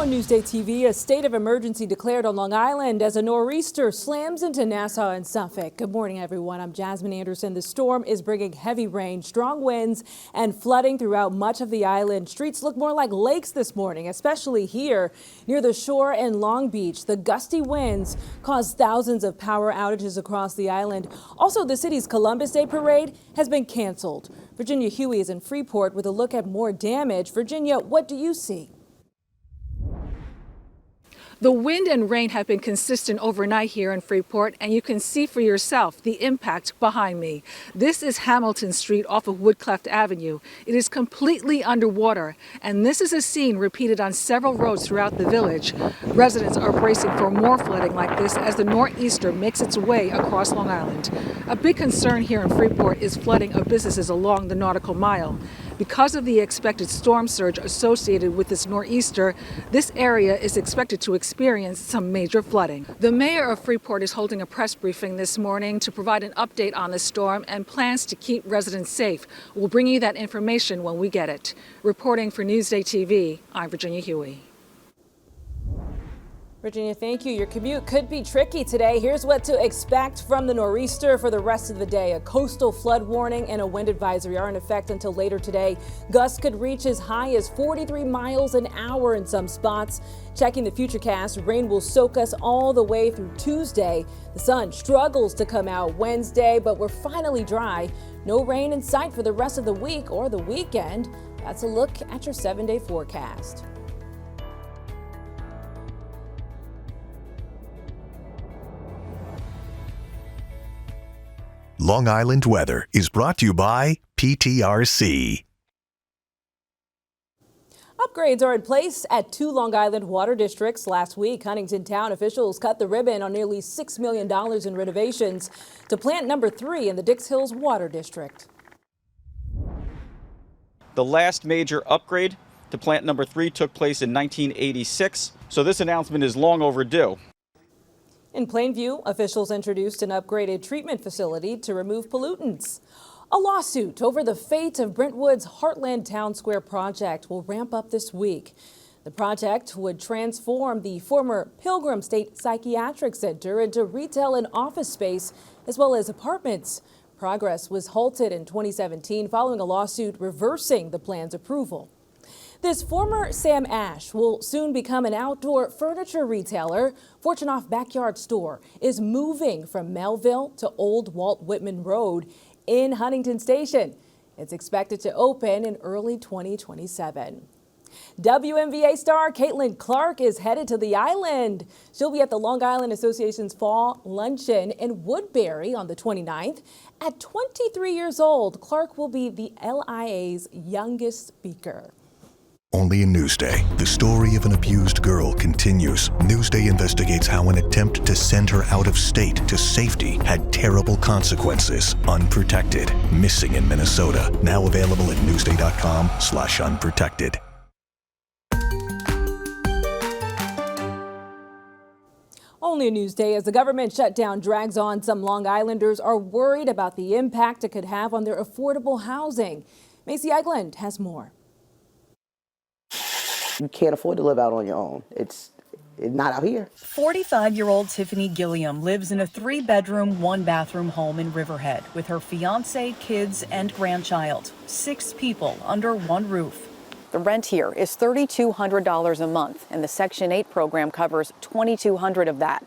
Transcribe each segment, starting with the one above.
on Newsday TV, a state of emergency declared on Long Island as a nor'easter slams into Nassau and Suffolk. Good morning, everyone. I'm Jasmine Anderson. The storm is bringing heavy rain, strong winds, and flooding throughout much of the island. Streets look more like lakes this morning, especially here near the shore in Long Beach. The gusty winds caused thousands of power outages across the island. Also, the city's Columbus Day parade has been canceled. Virginia Huey is in Freeport with a look at more damage. Virginia, what do you see? The wind and rain have been consistent overnight here in Freeport, and you can see for yourself the impact behind me. This is Hamilton Street off of Woodcleft Avenue. It is completely underwater, and this is a scene repeated on several roads throughout the village. Residents are bracing for more flooding like this as the nor'easter makes its way across Long Island. A big concern here in Freeport is flooding of businesses along the nautical mile. Because of the expected storm surge associated with this nor'easter, this area is expected to experience some major flooding. The mayor of Freeport is holding a press briefing this morning to provide an update on the storm and plans to keep residents safe. We'll bring you that information when we get it. Reporting for Newsday TV, I'm Virginia Huey. Virginia, thank you. Your commute could be tricky today. Here's what to expect from the nor'easter for the rest of the day. A coastal flood warning and a wind advisory are in effect until later today. Gusts could reach as high as 43 miles an hour in some spots. Checking the futurecast, rain will soak us all the way through Tuesday. The sun struggles to come out Wednesday, but we're finally dry. No rain in sight for the rest of the week or the weekend. That's a look at your 7-day forecast. Long Island weather is brought to you by PTRC. Upgrades are in place at 2 Long Island water districts. Last week, Huntington Town officials cut the ribbon on nearly $6 million in renovations to plant number 3 in the Dix Hills water district. The last major upgrade to plant number 3 took place in 1986, so this announcement is long overdue. In Plainview, officials introduced an upgraded treatment facility to remove pollutants. A lawsuit over the fate of Brentwood's Heartland Town Square project will ramp up this week. The project would transform the former Pilgrim State Psychiatric Center into retail and office space, as well as apartments. Progress was halted in 2017 following a lawsuit reversing the plan's approval. This former Sam Ash will soon become an outdoor furniture retailer. Fortunoff Backyard store is moving from Melville to Old Walt Whitman Road in Huntington Station. It's expected to open in early 2027. WNBA star Caitlin Clark is headed to the island. She'll be at the Long Island Association's Fall Luncheon in Woodbury on the 29th. At 23 years old, Clark will be the LIA's youngest speaker. Only in Newsday, the story of an abused girl continues. Newsday investigates how an attempt to send her out of state to safety had terrible consequences. Unprotected, missing in Minnesota. Now available at newsday.com/unprotected. Only a Newsday as the government shutdown drags on. Some Long Islanders are worried about the impact it could have on their affordable housing. Macy Egeland has more. You can't afford to live out on your own. It's not out here. 45-year-old Tiffany Gilliam lives in a 3-bedroom, 1-bathroom home in Riverhead with her fiance, kids, and grandchild. 6 people under one roof. The rent here is $3,200 a month, and the Section 8 program covers $2,200 of that.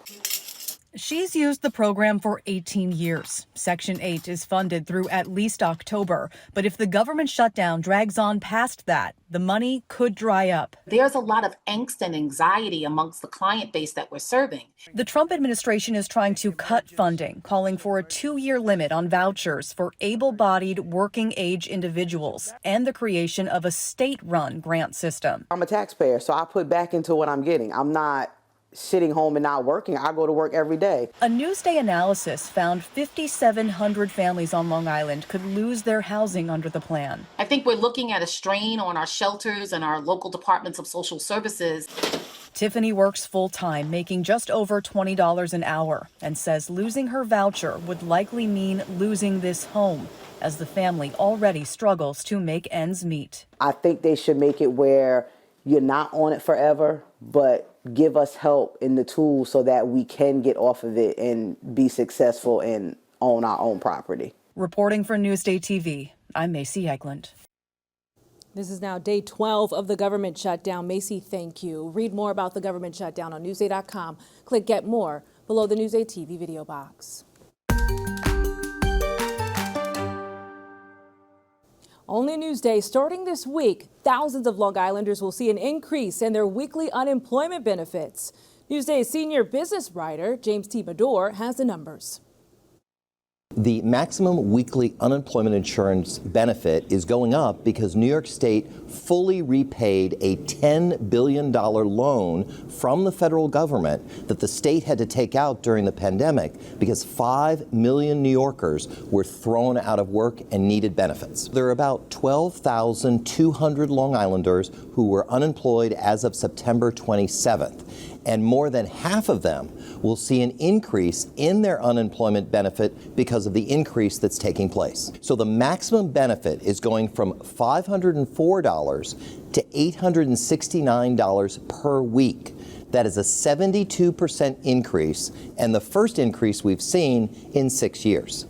She's used the program for 18 years. Section 8 is funded through at least October. But if the government shutdown drags on past that, the money could dry up. There's a lot of angst and anxiety amongst the client base that we're serving. The Trump administration is trying to cut funding, calling for a 2-year limit on vouchers for able-bodied working-age individuals and the creation of a state-run grant system. I'm a taxpayer, so I put back into what I'm getting. I'm not sitting home and not working. I go to work every day. A Newsday analysis found 5,700 families on Long Island could lose their housing under the plan. I think we're looking at a strain on our shelters and our local departments of social services. Tiffany works full-time, making just over $20 an hour, and says losing her voucher would likely mean losing this home, as the family already struggles to make ends meet. I think they should make it where you're not on it forever, but give us help in the tools so that we can get off of it and be successful and own our own property. Reporting for Newsday TV, I'm Macy Eglund. This is now day 12 of the government shutdown. Macy, thank you. Read more about the government shutdown on Newsday.com. Click Get More below the Newsday TV video box. Only Newsday, starting this week, thousands of Long Islanders will see an increase in their weekly unemployment benefits. Newsday's senior business writer, James T. Medore, has the numbers. The maximum weekly unemployment insurance benefit is going up because New York State fully repaid a $10 billion loan from the federal government that the state had to take out during the pandemic because 5 million New Yorkers were thrown out of work and needed benefits. There are about 12,200 Long Islanders who were unemployed as of September 27th. And more than half of them will see an increase in their unemployment benefit because of the increase that's taking place. So the maximum benefit is going from $504 to $869 per week. That is a 72% increase, and the first increase we've seen in 6 years.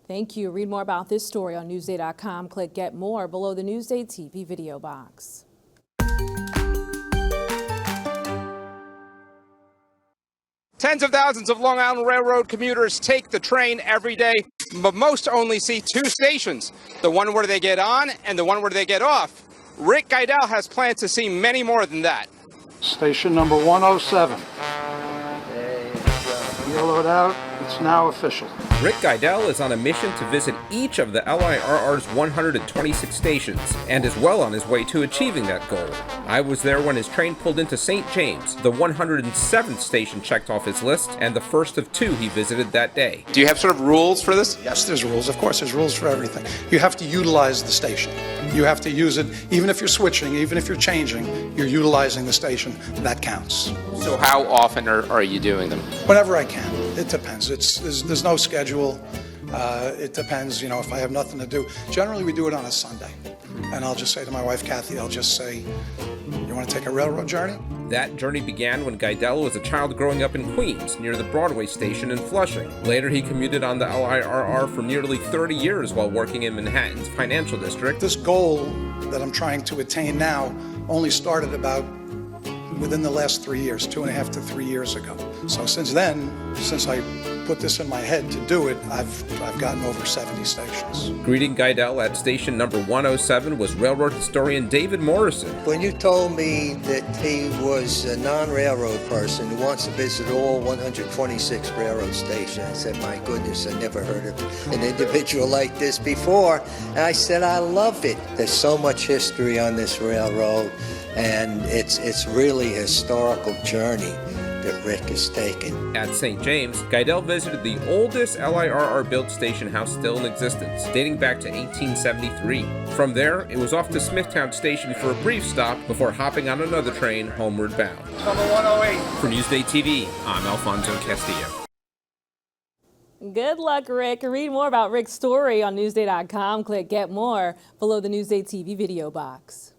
Thank you. Read more about this story on Newsday.com. Click Get More below the Newsday TV video box. Tens of thousands of Long Island Railroad commuters take the train every day, but most only see two stations, the one where they get on and the one where they get off. Rick Guidell has plans to see many more than that. Station number 107. Yellow it out. It's now official. Rick Guidell is on a mission to visit each of the LIRR's 126 stations and is well on his way to achieving that goal. I was there when his train pulled into St. James, the 107th station checked off his list and the first of two he visited that day. Do you have sort of rules for this? Yes, there's rules. Of course, there's rules for everything. You have to utilize the station. You have to use it, even if you're switching, even if you're changing, you're utilizing the station. That counts. So how often are you doing them? Whenever I can. It depends. There's no schedule. It depends, if I have nothing to do. Generally, we do it on a Sunday. And I'll just say to my wife, Kathy, I'll just say, you want to take a railroad journey? That journey began when Guidell was a child growing up in Queens, near the Broadway station in Flushing. Later, he commuted on the LIRR for nearly 30 years while working in Manhattan's financial district. This goal that I'm trying to attain now only started about within the last 3 years, 2.5 to 3 years ago. So since then, since I put this in my head to do it, I've gotten over 70 stations. Greeting Guidell at station number 107 was railroad historian David Morrison. When you told me that he was a non-railroad person who wants to visit all 126 railroad stations, I said, my goodness, I never heard of an individual like this before. And I said, I love it. There's so much history on this railroad, and it's really a historical journey that Rick has taken. At St. James, Guidell visited the oldest LIRR-built station house still in existence, dating back to 1873. From there, it was off to Smithtown Station for a brief stop before hopping on another train homeward bound. Number 108. For Newsday TV, I'm Alfonso Castillo. Good luck, Rick. Read more about Rick's story on Newsday.com. Click Get More below the Newsday TV video box.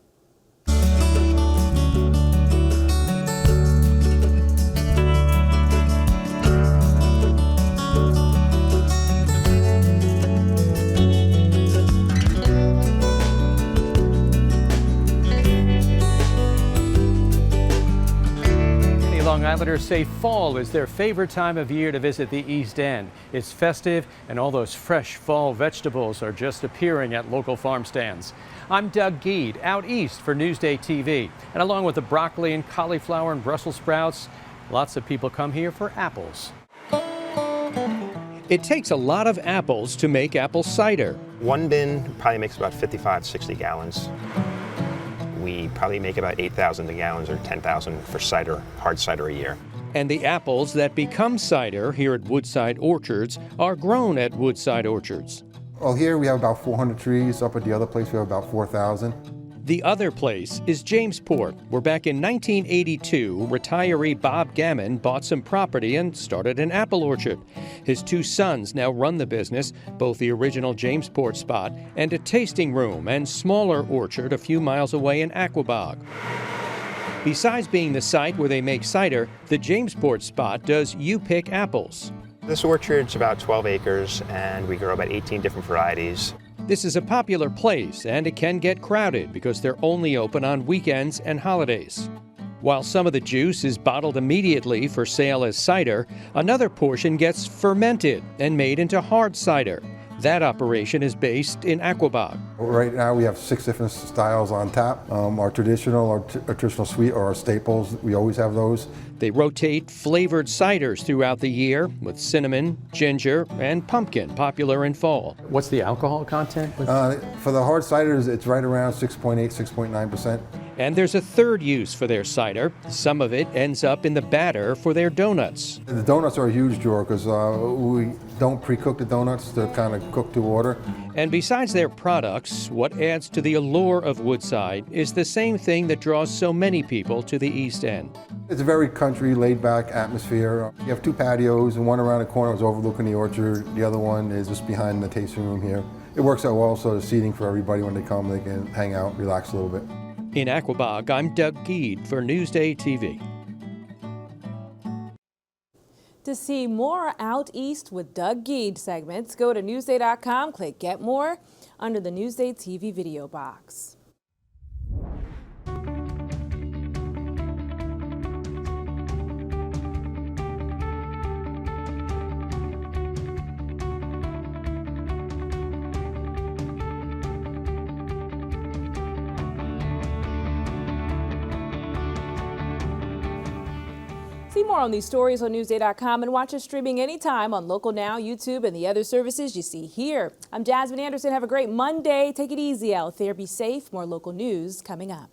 Long Islanders say fall is their favorite time of year to visit the East End. It's festive, and all those fresh fall vegetables are just appearing at local farm stands. I'm Doug Geed, out east for Newsday TV. And along with the broccoli and cauliflower and Brussels sprouts, lots of people come here for apples. It takes a lot of apples to make apple cider. One bin probably makes about 55, 60 gallons. We probably make about 8,000 gallons or 10,000 for cider, hard cider a year. And the apples that become cider here at Woodside Orchards are grown at Woodside Orchards. Well, here we have about 400 trees. Up at the other place we have about 4,000. The other place is Jamesport, where back in 1982, retiree Bob Gammon bought some property and started an apple orchard. His two sons now run the business, both the original Jamesport spot and a tasting room and smaller orchard a few miles away in Aquabog. Besides being the site where they make cider, the Jamesport spot does you-pick apples. This orchard's about 12 acres, and we grow about 18 different varieties. This is a popular place, and it can get crowded because they're only open on weekends and holidays. While some of the juice is bottled immediately for sale as cider, another portion gets fermented and made into hard cider. That operation is based in Aquabog. Right now we have 6 different styles on tap. Our traditional sweet or our staples, we always have those. They rotate flavored ciders throughout the year with cinnamon, ginger, and pumpkin popular in fall. What's the alcohol content? For the hard ciders, it's right around 6.8, 6.9%. And there's a third use for their cider. Some of it ends up in the batter for their donuts. The donuts are a huge draw because we don't pre-cook the donuts. They're kind of cooked to order. And besides their products, what adds to the allure of Woodside is the same thing that draws so many people to the East End. It's a very country, laid-back atmosphere. You have 2 patios, and one around the corner is overlooking the orchard. The other one is just behind the tasting room here. It works out well, so the seating for everybody when they come, they can hang out, relax a little bit. In Aquabog, I'm Doug Geed for Newsday TV. To see more Out East with Doug Geed segments, go to Newsday.com, click Get More under the Newsday TV video box. See more on these stories on Newsday.com and watch us streaming anytime on Local Now, YouTube, and the other services you see here. I'm Jasmine Anderson. Have a great Monday. Take it easy out there. Be safe. More local news coming up.